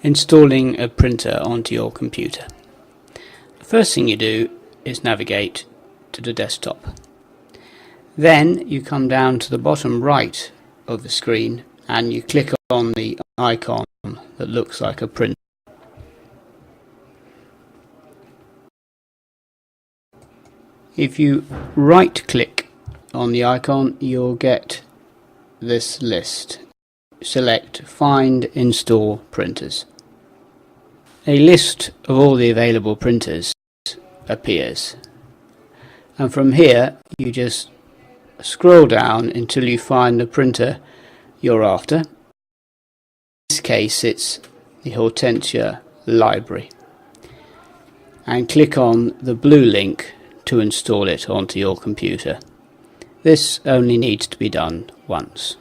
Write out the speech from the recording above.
Installing a printer onto your computer. The first thing you do is navigate to the desktop. Then you come down to the bottom right of the screen and you click on the icon that looks like a printer. If you right click on the icon, you'll get this list. Select Find Install Printers. A list of all the available printers appears, and from here you just scroll down until you find the printer you're after. In this case it's the Hortensia Library, and click on the blue link to install it onto your computer. This only needs to be done once.